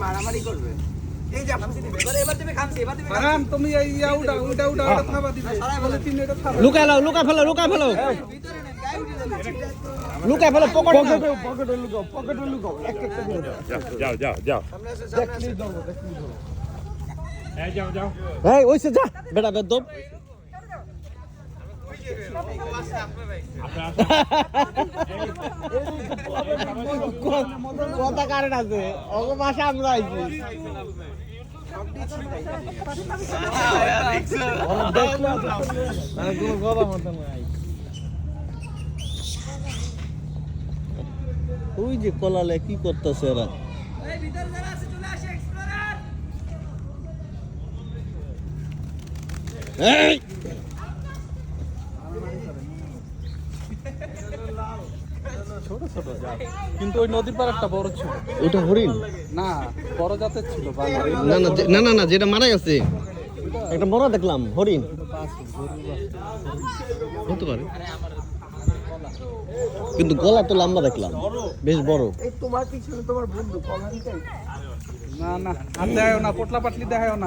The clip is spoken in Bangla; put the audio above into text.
মারামারি করবে এই যে খামসি দিবে এবার তুমি খামসি এবার তুমি আরাম তুমি এই উঠা থাবা দিবে বলে তিন এটা থাবা লুকা ফেলো ভিতরে নেন গায়ে উঠে যাবে লুকা ফেলো পকেটে লুকাও একটা করে দাও যাও সামনে আসো সামনে আসো যাও এই ওইসে যা বেটা বেদব কথা কারেন্ট আছে অগো মাসে আমরা আইছি ওই যে কলালে কি করতেছে এরা এই ভিতরে যারা আছে চলে আসে এক্সপ্লোরার এই ছোট ছোট জাত কিন্তু ওই নদীর পার একটা বড় ছিল ওটা হরিণ না বড় জাতের ছিল না যেটা মারা গেছে একটা বড় দেখলাম হরিণ হতে পারে কিন্তু গলা তো লম্বা দেখলাম বেশ বড় এই তোমার পিছনে তোমার বন্ধু কলানিটাই না আর দেখায়ও না পটলা পাটলি দেখায়ও না